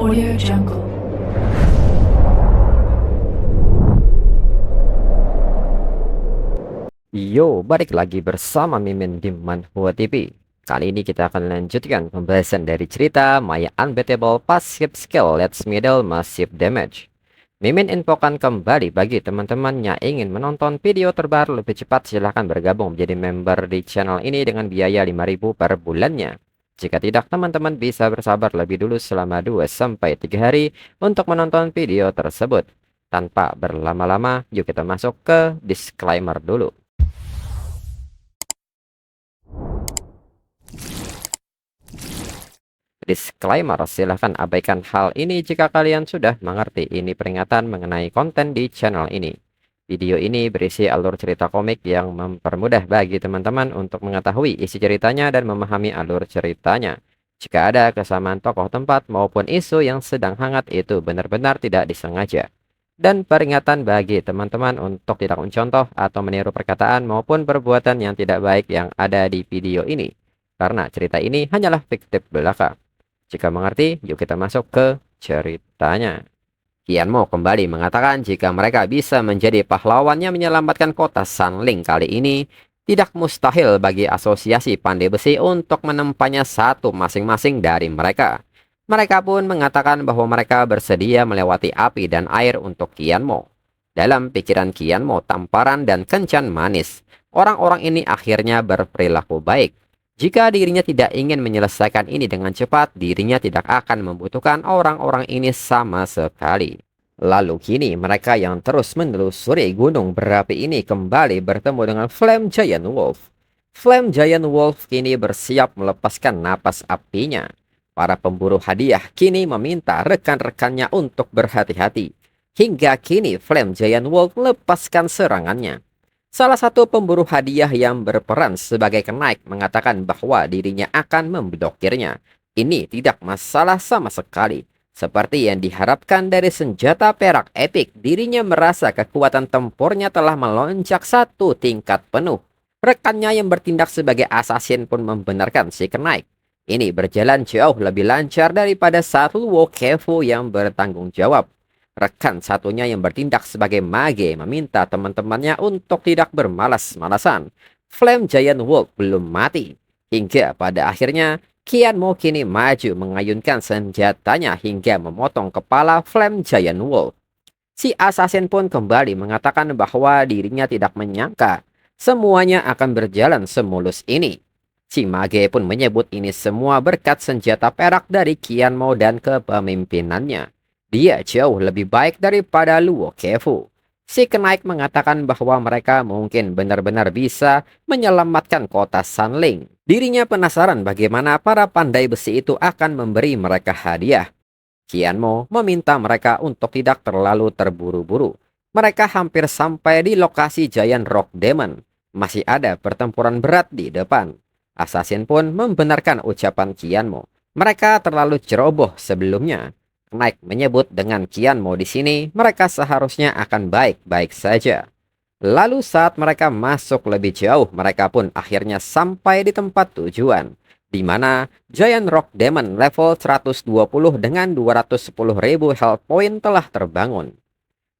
Audio Jungle. Yo, balik lagi bersama Mimin di Manhwa TV. Kali ini kita akan lanjutkan pembahasan dari cerita My Unbeatable Passive Skill Let's Middle Massive Damage. Mimin infokan kembali bagi teman-teman yang ingin menonton video terbaru lebih cepat, silahkan bergabung menjadi member di channel ini dengan biaya 5.000 per bulannya. Jika tidak, teman-teman bisa bersabar lebih dulu selama 2-3 hari untuk menonton video tersebut. Tanpa berlama-lama, yuk kita masuk ke disclaimer dulu. Disclaimer, silahkan abaikan hal ini jika kalian sudah mengerti. Ini peringatan mengenai konten di channel ini. Video ini berisi alur cerita komik yang mempermudah bagi teman-teman untuk mengetahui isi ceritanya dan memahami alur ceritanya. Jika ada kesamaan tokoh, tempat, maupun isu yang sedang hangat, itu benar-benar tidak disengaja. Dan peringatan bagi teman-teman untuk tidak mencontoh atau meniru perkataan maupun perbuatan yang tidak baik yang ada di video ini. Karena cerita ini hanyalah fiktif belaka. Jika mengerti, yuk kita masuk ke ceritanya. Qianmo kembali mengatakan jika mereka bisa menjadi pahlawan yang menyelamatkan kota Sanling kali ini, tidak mustahil bagi asosiasi pandai besi untuk menempanya satu masing-masing dari mereka. Mereka pun mengatakan bahwa mereka bersedia melewati api dan air untuk Qianmo. Dalam pikiran Qianmo, tamparan dan kencan manis. Orang-orang ini akhirnya berperilaku baik. Jika dirinya tidak ingin menyelesaikan ini dengan cepat, dirinya tidak akan membutuhkan orang-orang ini sama sekali. Lalu kini mereka yang terus menelusuri gunung berapi ini kembali bertemu dengan Flame Giant Wolf. Flame Giant Wolf kini bersiap melepaskan napas apinya. Para pemburu hadiah kini meminta rekan-rekannya untuk berhati-hati. Hingga kini Flame Giant Wolf lepaskan serangannya. Salah satu pemburu hadiah yang berperan sebagai kenaik mengatakan bahwa dirinya akan memblokirnya. Ini tidak masalah sama sekali. Seperti yang diharapkan dari senjata perak epic, dirinya merasa kekuatan tempurnya telah melonjak satu tingkat penuh. Rekannya yang bertindak sebagai assassin pun membenarkan si kenaik. Ini berjalan jauh lebih lancar daripada satu Wokefu yang bertanggung jawab. Rekan satunya yang bertindak sebagai mage meminta teman-temannya untuk tidak bermalas-malasan. Flame Giant Wolf belum mati. Hingga pada akhirnya, Qianmo kini maju mengayunkan senjatanya hingga memotong kepala Flame Giant Wolf. Si assassin pun kembali mengatakan bahwa dirinya tidak menyangka semuanya akan berjalan semulus ini. Si mage pun menyebut ini semua berkat senjata perak dari Qianmo dan kepemimpinannya. Dia jauh lebih baik daripada Luo Kefu. Si kenaik mengatakan bahwa mereka mungkin benar-benar bisa menyelamatkan kota Sanling. Dirinya penasaran bagaimana para pandai besi itu akan memberi mereka hadiah. Qianmo meminta mereka untuk tidak terlalu terburu-buru. Mereka hampir sampai di lokasi Giant Rock Demon. Masih ada pertempuran berat di depan. Assassin pun membenarkan ucapan Qianmo. Mereka terlalu ceroboh sebelumnya. Kenaik menyebut dengan Qianmo di sini, mereka seharusnya akan baik-baik saja. Lalu saat mereka masuk lebih jauh, mereka pun akhirnya sampai di tempat tujuan, di mana Giant Rock Demon level 120 dengan 210.000 health point telah terbangun.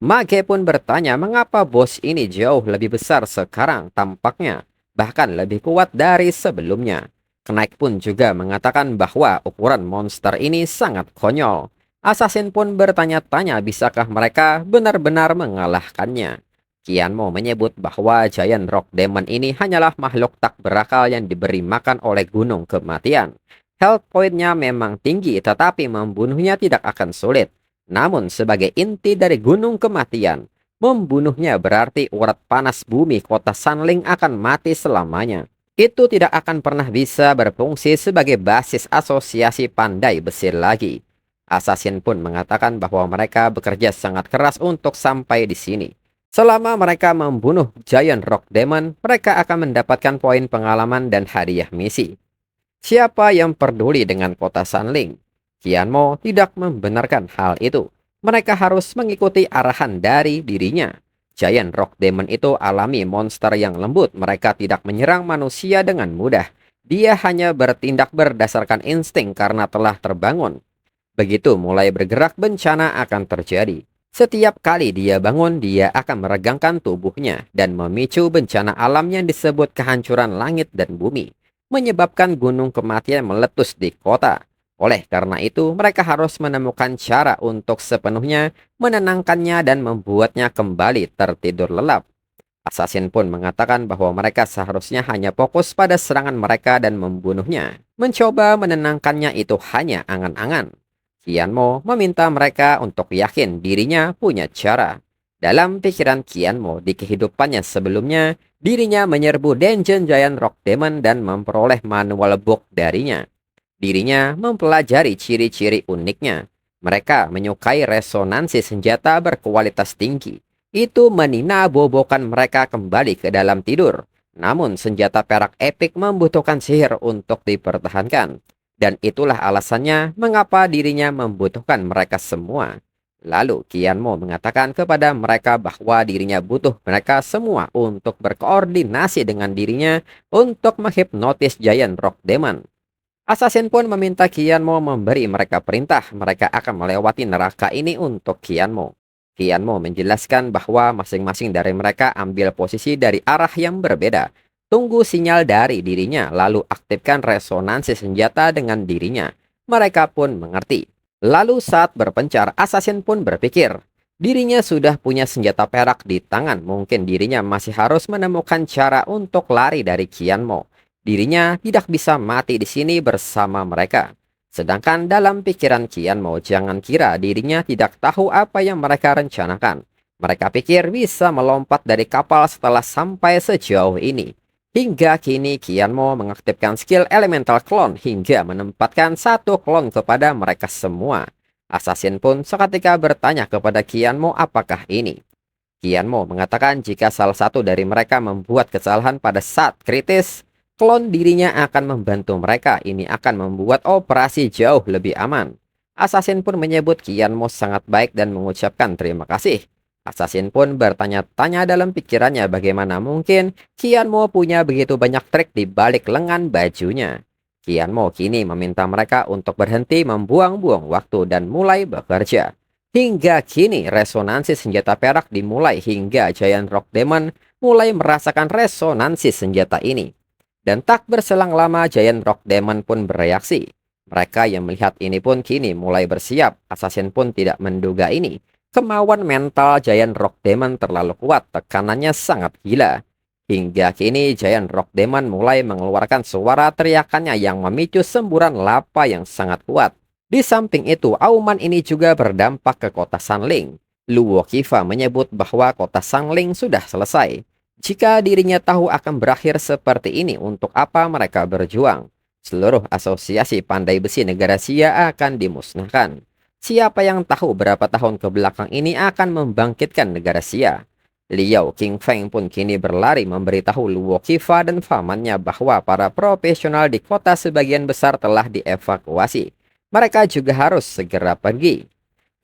Mage pun bertanya mengapa bos ini jauh lebih besar sekarang tampaknya, bahkan lebih kuat dari sebelumnya. Kenaik pun juga mengatakan bahwa ukuran monster ini sangat konyol. Assassin pun bertanya-tanya bisakah mereka benar-benar mengalahkannya. Qianmo menyebut bahwa Giant Rock Demon ini hanyalah makhluk tak berakal yang diberi makan oleh gunung kematian. Health point-nya memang tinggi tetapi membunuhnya tidak akan sulit. Namun sebagai inti dari gunung kematian, membunuhnya berarti urat panas bumi kota Sanling akan mati selamanya. Itu tidak akan pernah bisa berfungsi sebagai basis asosiasi pandai besi lagi. Assassin pun mengatakan bahwa mereka bekerja sangat keras untuk sampai di sini. Selama mereka membunuh Giant Rock Demon, mereka akan mendapatkan poin pengalaman dan hadiah misi. Siapa yang peduli dengan kota Sanling? Qianmo tidak membenarkan hal itu. Mereka harus mengikuti arahan dari dirinya. Giant Rock Demon itu alami monster yang lembut. Mereka tidak menyerang manusia dengan mudah. Dia hanya bertindak berdasarkan insting karena telah terbangun. Begitu mulai bergerak, bencana akan terjadi. Setiap kali dia bangun, dia akan meregangkan tubuhnya dan memicu bencana alam yang disebut kehancuran langit dan bumi, menyebabkan gunung kematian meletus di kota. Oleh karena itu, mereka harus menemukan cara untuk sepenuhnya menenangkannya dan membuatnya kembali tertidur lelap. Assassin pun mengatakan bahwa mereka seharusnya hanya fokus pada serangan mereka dan membunuhnya. Mencoba menenangkannya itu hanya angan-angan. Qianmo meminta mereka untuk yakin dirinya punya cara. Dalam pikiran Qianmo di kehidupannya sebelumnya, dirinya menyerbu Dungeon Giant Rock Demon dan memperoleh manual book darinya. Dirinya mempelajari ciri-ciri uniknya. Mereka menyukai resonansi senjata berkualitas tinggi. Itu meninabobokan mereka kembali ke dalam tidur. Namun senjata perak epik membutuhkan sihir untuk dipertahankan. Dan itulah alasannya mengapa dirinya membutuhkan mereka semua. Lalu Qianmo mengatakan kepada mereka bahwa dirinya butuh mereka semua untuk berkoordinasi dengan dirinya untuk menghipnotis Giant Rock Demon. Assassin pun meminta Qianmo memberi mereka perintah. Mereka akan melewati neraka ini untuk Qianmo. Qianmo menjelaskan bahwa masing-masing dari mereka ambil posisi dari arah yang berbeda. Tunggu sinyal dari dirinya, lalu aktifkan resonansi senjata dengan dirinya. Mereka pun mengerti. Lalu saat berpencar, Assassin pun berpikir, dirinya sudah punya senjata perak di tangan. Mungkin dirinya masih harus menemukan cara untuk lari dari Qianmo. Dirinya tidak bisa mati di sini bersama mereka. Sedangkan dalam pikiran Qianmo, jangan kira dirinya tidak tahu apa yang mereka rencanakan. Mereka pikir bisa melompat dari kapal setelah sampai sejauh ini. Hingga kini Qianmo mengaktifkan skill Elemental Clone hingga menempatkan satu klon kepada mereka semua. Assassin pun seketika bertanya kepada Qianmo apakah ini. Qianmo mengatakan jika salah satu dari mereka membuat kesalahan pada saat kritis, klon dirinya akan membantu mereka. Ini akan membuat operasi jauh lebih aman. Assassin pun menyebut Qianmo sangat baik dan mengucapkan terima kasih. Assassin pun bertanya-tanya dalam pikirannya bagaimana mungkin Qianmo punya begitu banyak trik di balik lengan bajunya. Qianmo kini meminta mereka untuk berhenti membuang-buang waktu dan mulai bekerja. Hingga kini resonansi senjata perak dimulai hingga Giant Rock Demon mulai merasakan resonansi senjata ini. Dan tak berselang lama Giant Rock Demon pun bereaksi. Mereka yang melihat ini pun kini mulai bersiap. Assassin pun tidak menduga ini. Kemauan mental Giant Rock Demon terlalu kuat, tekanannya sangat gila. Hingga kini Giant Rock Demon mulai mengeluarkan suara teriakannya yang memicu semburan lava yang sangat kuat. Di samping itu, auman ini juga berdampak ke kota Sanling. Luo Qifa menyebut bahwa kota Sanling sudah selesai. Jika dirinya tahu akan berakhir seperti ini, untuk apa mereka berjuang? Seluruh asosiasi pandai besi negara Xia akan dimusnahkan. Siapa yang tahu berapa tahun ke belakang ini akan membangkitkan negara Xia? Liao Qingfeng pun kini berlari memberitahu Luo Qifa dan pamannya bahwa para profesional di kota sebagian besar telah dievakuasi. Mereka juga harus segera pergi.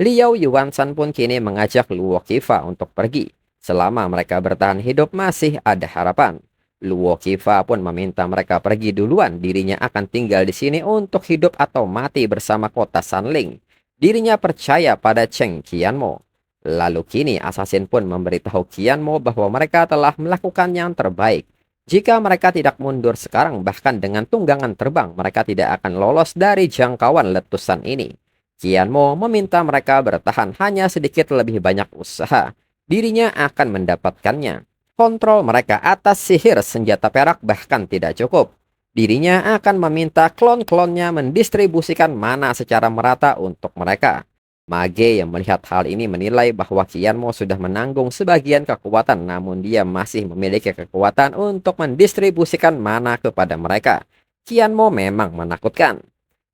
Liao Yuanshan pun kini mengajak Luo Qifa untuk pergi. Selama mereka bertahan hidup masih ada harapan. Luo Qifa pun meminta mereka pergi duluan. Dirinya akan tinggal di sini untuk hidup atau mati bersama kota Sanling. Dirinya percaya pada Cheng Qianmo. Lalu kini Assassin pun memberitahu Qianmo bahwa mereka telah melakukan yang terbaik. Jika mereka tidak mundur sekarang, bahkan dengan tunggangan terbang, mereka tidak akan lolos dari jangkauan letusan ini. Qianmo meminta mereka bertahan, hanya sedikit lebih banyak usaha. Dirinya akan mendapatkannya. Kontrol mereka atas sihir senjata perak bahkan tidak cukup. Dirinya akan meminta klon-klonnya mendistribusikan mana secara merata untuk mereka. Mage yang melihat hal ini menilai bahwa Qianmo sudah menanggung sebagian kekuatan, namun dia masih memiliki kekuatan untuk mendistribusikan mana kepada mereka. Qianmo memang menakutkan.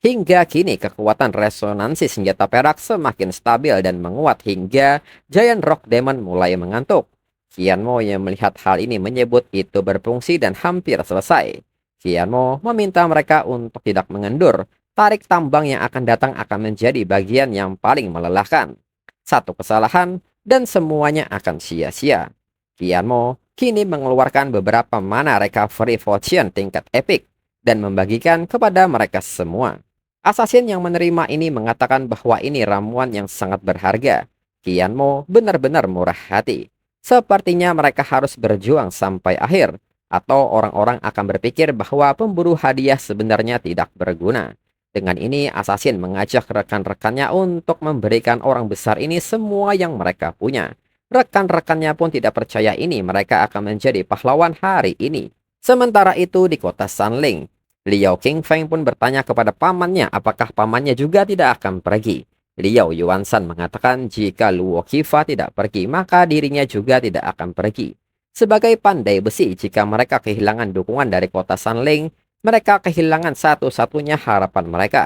Hingga kini kekuatan resonansi senjata perak semakin stabil dan menguat hingga Giant Rock Demon mulai mengantuk. Qianmo yang melihat hal ini menyebut itu berfungsi dan hampir selesai. Qianmo meminta mereka untuk tidak mengendur. Tarik tambang yang akan datang akan menjadi bagian yang paling melelahkan. Satu kesalahan dan semuanya akan sia-sia. Qianmo kini mengeluarkan beberapa mana recovery potion tingkat epic dan membagikan kepada mereka semua. Assassin yang menerima ini mengatakan bahwa ini ramuan yang sangat berharga. Qian Mo benar-benar murah hati. Sepertinya mereka harus berjuang sampai akhir, atau orang-orang akan berpikir bahwa pemburu hadiah sebenarnya tidak berguna. Dengan ini, Assassin mengajak rekan-rekannya untuk memberikan orang besar ini semua yang mereka punya. Rekan-rekannya pun tidak percaya ini mereka akan menjadi pahlawan hari ini. Sementara itu di kota Sanling, Liao Qingfeng pun bertanya kepada pamannya apakah pamannya juga tidak akan pergi. Liao Yuansan mengatakan jika Luo Qifa tidak pergi, maka dirinya juga tidak akan pergi. Sebagai pandai besi, jika mereka kehilangan dukungan dari kota Sanling, mereka kehilangan satu-satunya harapan mereka.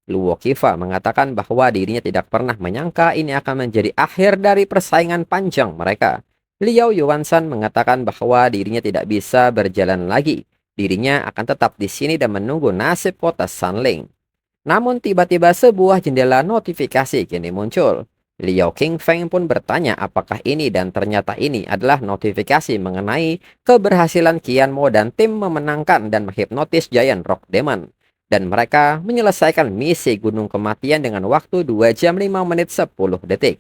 Luo Qifa mengatakan bahwa dirinya tidak pernah menyangka ini akan menjadi akhir dari persaingan panjang mereka. Liao Yuansan mengatakan bahwa dirinya tidak bisa berjalan lagi. Dirinya akan tetap di sini dan menunggu nasib kota Sanling. Namun tiba-tiba sebuah jendela notifikasi kini muncul. Liao Qingfeng pun bertanya apakah ini dan ternyata ini adalah notifikasi mengenai keberhasilan Qian Mo dan tim memenangkan dan menghipnotis Giant Rock Demon. Dan mereka menyelesaikan misi Gunung Kematian dengan waktu 2 jam 5 menit 10 detik.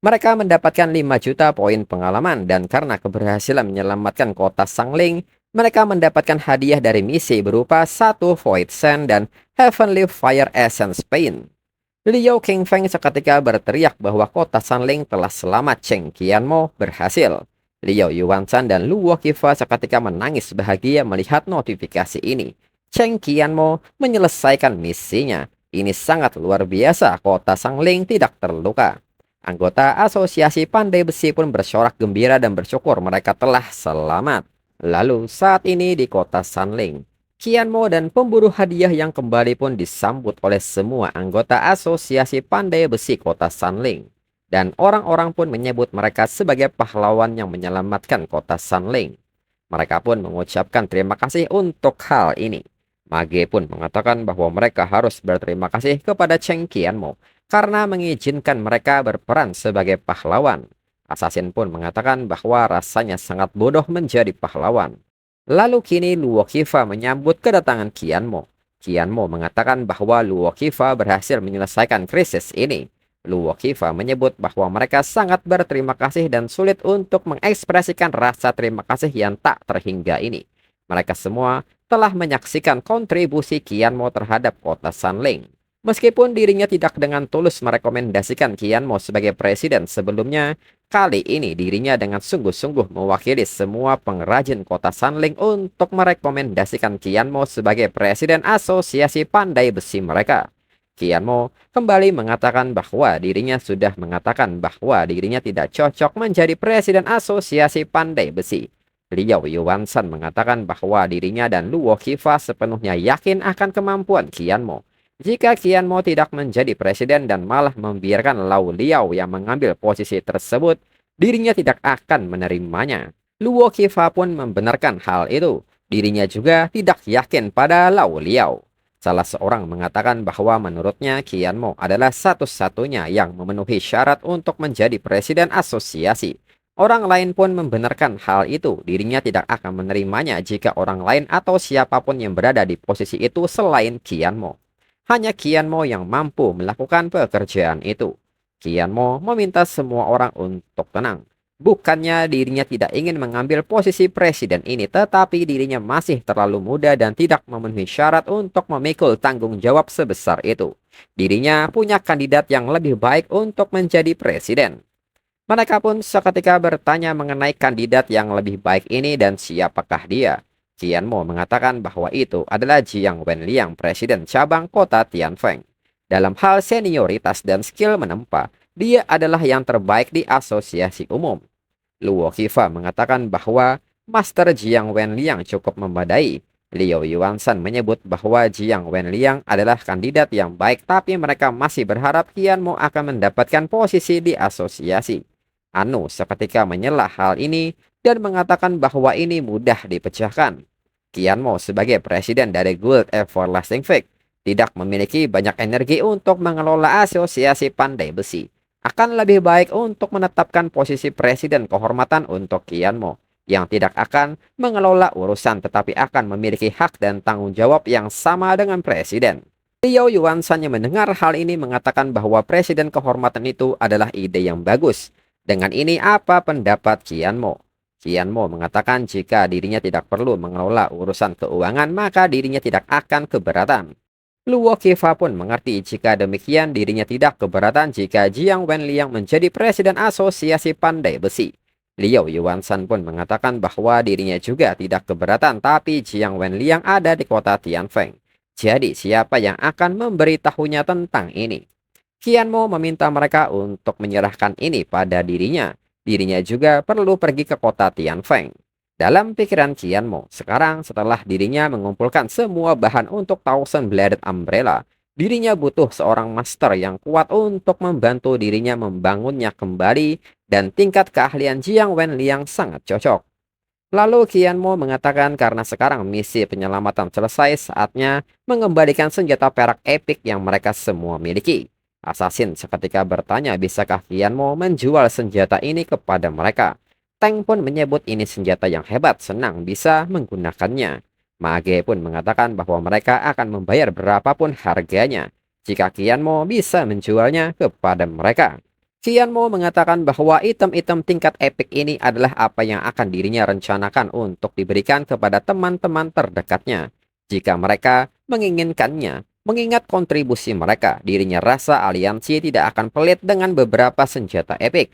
Mereka mendapatkan 5 juta poin pengalaman dan karena keberhasilan menyelamatkan kota Sanling, mereka mendapatkan hadiah dari misi berupa 1 Void Sand dan Heavenly Fire Essence Paint. Liao Qingfeng seketika berteriak bahwa kota Sanling telah selamat. Cheng Qianmo berhasil. Liao Yuansan dan Luo Qifa seketika menangis bahagia melihat notifikasi ini. Cheng Qianmo menyelesaikan misinya. Ini sangat luar biasa, kota Sanling tidak terluka. Anggota asosiasi pandai besi pun bersorak gembira dan bersyukur mereka telah selamat. Lalu saat ini di kota Sanling, Qian Mo dan pemburu hadiah yang kembali pun disambut oleh semua anggota asosiasi pandai besi kota Sanling. Dan orang-orang pun menyebut mereka sebagai pahlawan yang menyelamatkan kota Sanling. Mereka pun mengucapkan terima kasih untuk hal ini. Mage pun mengatakan bahwa mereka harus berterima kasih kepada Cheng Qian Mo karena mengizinkan mereka berperan sebagai pahlawan. Assassin pun mengatakan bahwa rasanya sangat bodoh menjadi pahlawan. Lalu kini Luo Qifa menyambut kedatangan Qian Mo. Qian Mo mengatakan bahwa Luo Qifa berhasil menyelesaikan krisis ini. Luo Qifa menyebut bahwa mereka sangat berterima kasih dan sulit untuk mengekspresikan rasa terima kasih yang tak terhingga ini. Mereka semua telah menyaksikan kontribusi Qian Mo terhadap kota Sanling. Meskipun dirinya tidak dengan tulus merekomendasikan Qian Mo sebagai presiden sebelumnya, kali ini dirinya dengan sungguh-sungguh mewakili semua pengrajin kota Sanling untuk merekomendasikan Qian Mo sebagai presiden asosiasi pandai besi mereka. Qian Mo kembali mengatakan bahwa dirinya sudah mengatakan bahwa dirinya tidak cocok menjadi presiden asosiasi pandai besi. Liao Yuansan mengatakan bahwa dirinya dan Luo Qifa sepenuhnya yakin akan kemampuan Qian Mo. Jika Qian Mo tidak menjadi presiden dan malah membiarkan Lao Liao yang mengambil posisi tersebut, dirinya tidak akan menerimanya. Luo Qifa pun membenarkan hal itu. Dirinya juga tidak yakin pada Lao Liao. Salah seorang mengatakan bahwa menurutnya Qian Mo adalah satu-satunya yang memenuhi syarat untuk menjadi presiden asosiasi. Orang lain pun membenarkan hal itu. Dirinya tidak akan menerimanya jika orang lain atau siapapun yang berada di posisi itu selain Qian Mo. Hanya Qian Mo yang mampu melakukan pekerjaan itu. Qian Mo meminta semua orang untuk tenang. Bukannya dirinya tidak ingin mengambil posisi presiden ini, tetapi dirinya masih terlalu muda dan tidak memenuhi syarat untuk memikul tanggung jawab sebesar itu. Dirinya punya kandidat yang lebih baik untuk menjadi presiden. Mereka pun seketika bertanya mengenai kandidat yang lebih baik ini dan siapakah dia. Qian Mo mengatakan bahwa itu adalah Jiang Wenliang, presiden cabang kota Tianfeng. Dalam hal senioritas dan skill menempa, dia adalah yang terbaik di asosiasi umum. Luo Qifa mengatakan bahwa Master Jiang Wenliang cukup memadai. Liao Yuansan menyebut bahwa Jiang Wenliang adalah kandidat yang baik, tapi mereka masih berharap Qian Mo akan mendapatkan posisi di asosiasi. Anu seketika menyela hal ini dan mengatakan bahwa ini mudah dipecahkan. Qian Mo sebagai presiden dari Guild Everlasting Fake tidak memiliki banyak energi untuk mengelola asosiasi pandai besi. Akan lebih baik untuk menetapkan posisi presiden kehormatan untuk Qian Mo yang tidak akan mengelola urusan tetapi akan memiliki hak dan tanggung jawab yang sama dengan presiden. Liao Yuanshan yang mendengar hal ini mengatakan bahwa presiden kehormatan itu adalah ide yang bagus. Dengan ini apa pendapat Qian Mo? Qian Mo mengatakan jika dirinya tidak perlu mengelola urusan keuangan maka dirinya tidak akan keberatan. Luo Qifa pun mengerti jika demikian dirinya tidak keberatan jika Jiang Wenliang menjadi presiden asosiasi pandai besi. Liao Yuanshan pun mengatakan bahwa dirinya juga tidak keberatan tapi Jiang Wenliang ada di kota Tianfeng. Jadi siapa yang akan memberitahunya tentang ini? Qian Mo meminta mereka untuk menyerahkan ini pada dirinya. Dirinya juga perlu pergi ke kota Tianfeng. Dalam pikiran Qian Mo, sekarang setelah dirinya mengumpulkan semua bahan untuk Thousand Bladed Umbrella, dirinya butuh seorang master yang kuat untuk membantu dirinya membangunnya kembali dan tingkat keahlian Jiang Wenliang sangat cocok. Lalu Qian Mo mengatakan karena sekarang misi penyelamatan selesai, saatnya mengembalikan senjata perak epik yang mereka semua miliki. Assassin seketika bertanya bisakah Qian Mo menjual senjata ini kepada mereka. Teng pun menyebut ini senjata yang hebat, senang bisa menggunakannya. Mage pun mengatakan bahwa mereka akan membayar berapapun harganya jika Qian Mo bisa menjualnya kepada mereka. Qian Mo mengatakan bahwa item-item tingkat epic ini adalah apa yang akan dirinya rencanakan untuk diberikan kepada teman-teman terdekatnya. Jika mereka menginginkannya, mengingat kontribusi mereka, dirinya rasa aliansi tidak akan pelit dengan beberapa senjata epic.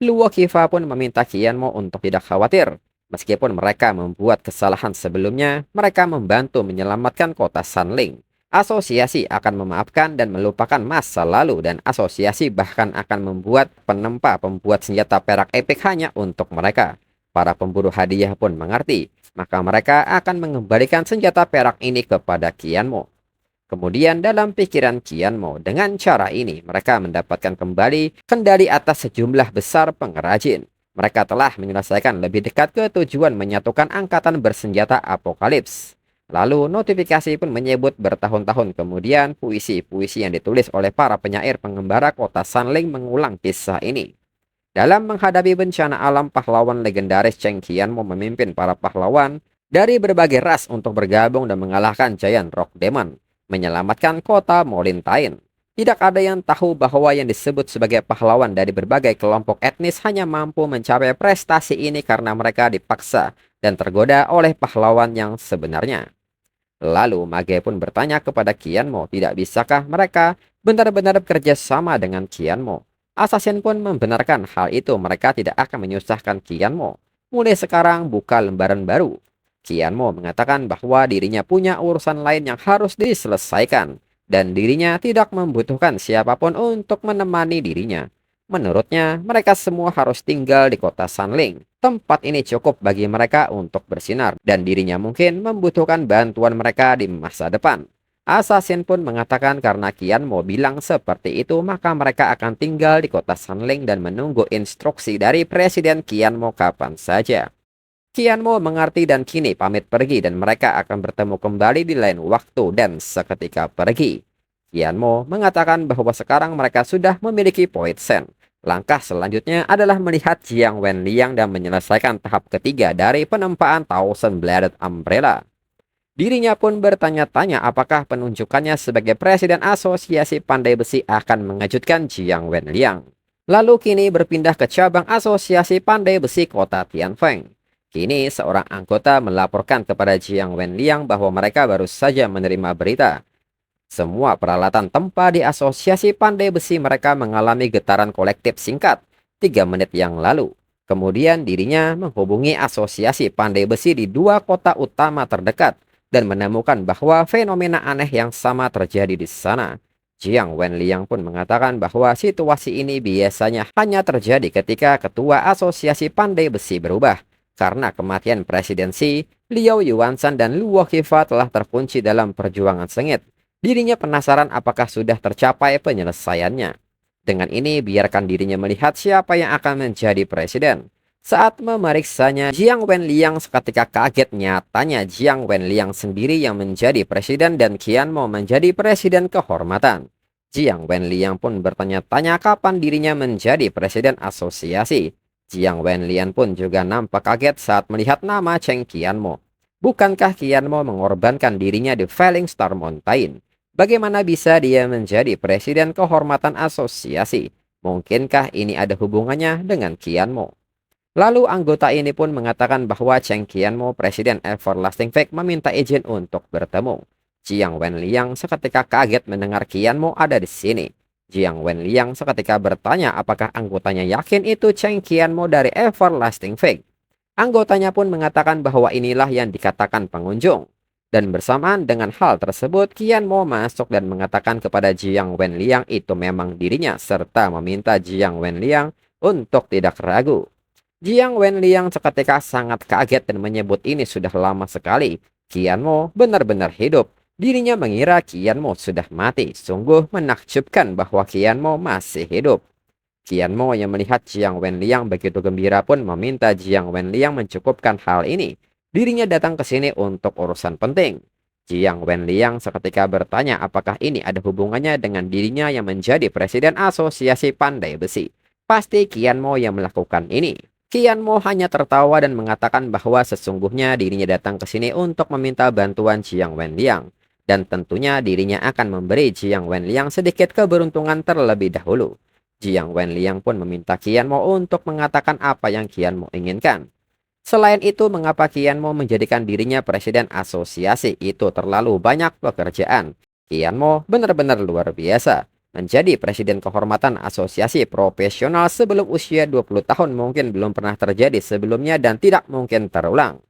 Luo Qifa pun meminta Qian Mo untuk tidak khawatir. Meskipun mereka membuat kesalahan sebelumnya, mereka membantu menyelamatkan kota Sanling. Asosiasi akan memaafkan dan melupakan masa lalu dan asosiasi bahkan akan membuat penempa pembuat senjata perak epik hanya untuk mereka. Para pemburu hadiah pun mengerti, maka mereka akan mengembalikan senjata perak ini kepada Qian Mo. Kemudian dalam pikiran Qian Mo, dengan cara ini mereka mendapatkan kembali kendali atas sejumlah besar pengrajin. Mereka telah menyelesaikan lebih dekat ke tujuan menyatukan angkatan bersenjata apokalips. Lalu notifikasi pun menyebut bertahun-tahun kemudian puisi-puisi yang ditulis oleh para penyair pengembara kota Sanling mengulang kisah ini. Dalam menghadapi bencana alam, pahlawan legendaris Cheng Qian Mo memimpin para pahlawan dari berbagai ras untuk bergabung dan mengalahkan Giant Rock Demon, menyelamatkan kota Molintain. Tidak ada yang tahu bahwa yang disebut sebagai pahlawan dari berbagai kelompok etnis hanya mampu mencapai prestasi ini karena mereka dipaksa dan tergoda oleh pahlawan yang sebenarnya. Lalu Mage pun bertanya kepada Qian Mo, tidak bisakah mereka benar-benar bekerja sama dengan Qian Mo? Assassin pun membenarkan hal itu, mereka tidak akan menyusahkan Qian Mo. Mulai sekarang buka lembaran baru. Qian Mo mengatakan bahwa dirinya punya urusan lain yang harus diselesaikan dan dirinya tidak membutuhkan siapapun untuk menemani dirinya. Menurutnya, mereka semua harus tinggal di kota Sanling. Tempat ini cukup bagi mereka untuk bersinar dan dirinya mungkin membutuhkan bantuan mereka di masa depan. Assassin pun mengatakan karena Qian Mo bilang seperti itu, maka mereka akan tinggal di kota Sanling dan menunggu instruksi dari Presiden Qian Mo kapan saja. Qian Mo mengerti dan kini pamit pergi dan mereka akan bertemu kembali di lain waktu dan seketika pergi. Qian Mo mengatakan bahwa sekarang mereka sudah memiliki Point Sen. Langkah selanjutnya adalah melihat Jiang Wenliang dan menyelesaikan tahap ketiga dari penempaan Thousand Bladed Umbrella. Dirinya pun bertanya-tanya apakah penunjukannya sebagai Presiden Asosiasi Pandai Besi akan mengejutkan Jiang Wenliang. Lalu kini berpindah ke cabang Asosiasi Pandai Besi Kota Tianfeng. Kini seorang anggota melaporkan kepada Jiang Wenliang bahwa mereka baru saja menerima berita. Semua peralatan tempa di asosiasi pandai besi mereka mengalami getaran kolektif singkat 3 menit yang lalu. Kemudian dirinya menghubungi asosiasi pandai besi di 2 kota utama terdekat dan menemukan bahwa fenomena aneh yang sama terjadi di sana. Jiang Wenliang pun mengatakan bahwa situasi ini biasanya hanya terjadi ketika ketua asosiasi pandai besi berubah. Karena kematian presidensi, Liao Yuanshan dan Luo Qifa telah terkunci dalam perjuangan sengit. Dirinya penasaran apakah sudah tercapai penyelesaiannya. Dengan ini biarkan dirinya melihat siapa yang akan menjadi presiden. Saat memeriksanya, Jiang Wenliang seketika kaget, nyatanya Jiang Wenliang sendiri yang menjadi presiden dan Qian Mo menjadi presiden kehormatan. Jiang Wenliang pun bertanya-tanya kapan dirinya menjadi presiden asosiasi. Jiang Wenliang pun juga nampak kaget saat melihat nama Cheng Qian Mo. Bukankah Qian Mo mengorbankan dirinya di Falling Star Mountain? Bagaimana bisa dia menjadi presiden kehormatan asosiasi? Mungkinkah ini ada hubungannya dengan Qianmo? Lalu anggota ini pun mengatakan bahwa Cheng Qianmo, presiden Everlasting Fake, meminta izin untuk bertemu. Jiang Wenliang seketika kaget mendengar Qianmo ada di sini. Jiang Wenliang seketika bertanya apakah anggotanya yakin itu Cheng Qianmo dari Everlasting Fake. Anggotanya pun mengatakan bahwa inilah yang dikatakan pengunjung. Dan bersamaan dengan hal tersebut, Qian Mo masuk dan mengatakan kepada Jiang Wenliang itu memang dirinya, serta meminta Jiang Wenliang untuk tidak ragu. Jiang Wenliang seketika sangat kaget dan menyebut ini sudah lama sekali. Qian Mo benar-benar hidup. Dirinya mengira Qian Mo sudah mati. Sungguh menakjubkan bahwa Qian Mo masih hidup. Qian Mo yang melihat Jiang Wenliang begitu gembira pun meminta Jiang Wenliang mencukupkan hal ini. Dirinya datang ke sini untuk urusan penting. Jiang Wenliang seketika bertanya apakah ini ada hubungannya dengan dirinya yang menjadi presiden asosiasi pandai besi. Pasti Qian Mo yang melakukan ini. Qian Mo hanya tertawa dan mengatakan bahwa sesungguhnya dirinya datang ke sini untuk meminta bantuan Jiang Wenliang. Dan tentunya dirinya akan memberi Jiang Wenliang sedikit keberuntungan terlebih dahulu. Jiang Wenliang pun meminta Qian Mo untuk mengatakan apa yang Qian Mo inginkan. Selain itu, mengapa Qian Mo menjadikan dirinya presiden asosiasi itu terlalu banyak pekerjaan. Qian Mo benar-benar luar biasa. Menjadi presiden kehormatan asosiasi profesional sebelum usia 20 tahun mungkin belum pernah terjadi sebelumnya dan tidak mungkin terulang.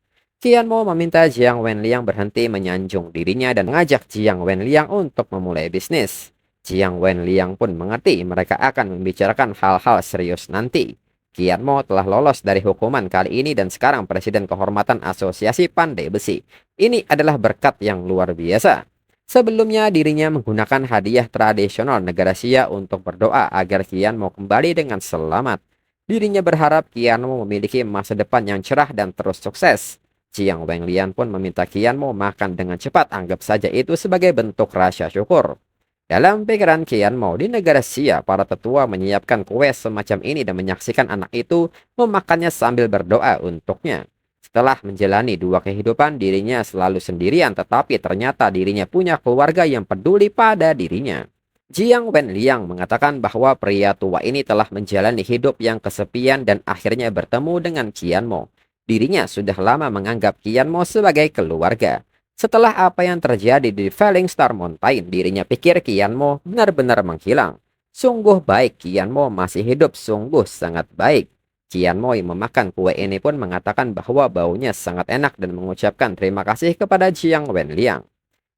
Qian Mo meminta Jiang Wenliang berhenti menyanjung dirinya dan mengajak Jiang Wenliang untuk memulai bisnis. Jiang Wenliang pun mengerti mereka akan membicarakan hal-hal serius nanti. Qian Mo telah lolos dari hukuman kali ini dan sekarang presiden kehormatan asosiasi pandai besi. Ini adalah berkat yang luar biasa. Sebelumnya dirinya menggunakan hadiah tradisional negara Xia untuk berdoa agar Qian Mo kembali dengan selamat. Dirinya berharap Qian Mo memiliki masa depan yang cerah dan terus sukses. Jiang Wenliang pun meminta Qian Mo makan dengan cepat, anggap saja itu sebagai bentuk rasa syukur. Dalam pikiran Qian Mo, di negara Xia, para tetua menyiapkan kue semacam ini dan menyaksikan anak itu memakannya sambil berdoa untuknya. Setelah menjalani dua kehidupan, dirinya selalu sendirian, tetapi ternyata dirinya punya keluarga yang peduli pada dirinya. Jiang Wenliang mengatakan bahwa pria tua ini telah menjalani hidup yang kesepian dan akhirnya bertemu dengan Qian Mo. Dirinya sudah lama menganggap Qian Mo sebagai keluarga. Setelah apa yang terjadi di Falling Star Mountain, dirinya pikir Qian Mo benar-benar menghilang. Sungguh baik Qian Mo masih hidup, sungguh sangat baik. Qian Mo yang memakan kue ini pun mengatakan bahwa baunya sangat enak dan mengucapkan terima kasih kepada Jiang Wenliang.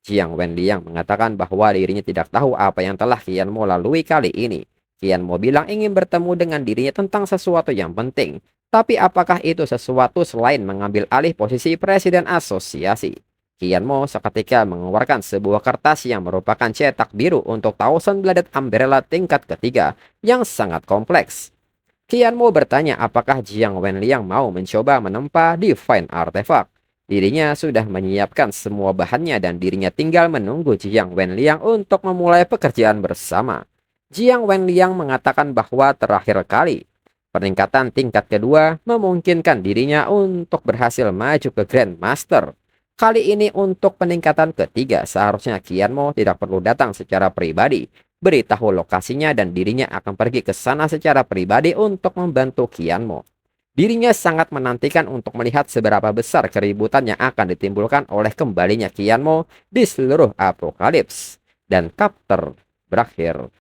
Jiang Wenliang mengatakan bahwa dirinya tidak tahu apa yang telah Qian Mo lalui kali ini. Qian Mo bilang ingin bertemu dengan dirinya tentang sesuatu yang penting. Tapi apakah itu sesuatu selain mengambil alih posisi presiden asosiasi? Qian Mo seketika mengeluarkan sebuah kertas yang merupakan cetak biru untuk Thousand Bladed Umbrella tingkat ketiga yang sangat kompleks. Qian Mo bertanya apakah Jiang Wenliang mau mencoba menempa Divine Artifact. Dirinya sudah menyiapkan semua bahannya dan dirinya tinggal menunggu Jiang Wenliang untuk memulai pekerjaan bersama. Jiang Wenliang mengatakan bahwa terakhir kali peningkatan tingkat kedua memungkinkan dirinya untuk berhasil maju ke Grandmaster. Kali ini untuk peningkatan ketiga, seharusnya Qian Mo tidak perlu datang secara pribadi. Beritahu lokasinya dan dirinya akan pergi ke sana secara pribadi untuk membantu Qian Mo. Dirinya sangat menantikan untuk melihat seberapa besar keributan yang akan ditimbulkan oleh kembalinya Qian Mo di seluruh Apokalips. Dan chapter berakhir.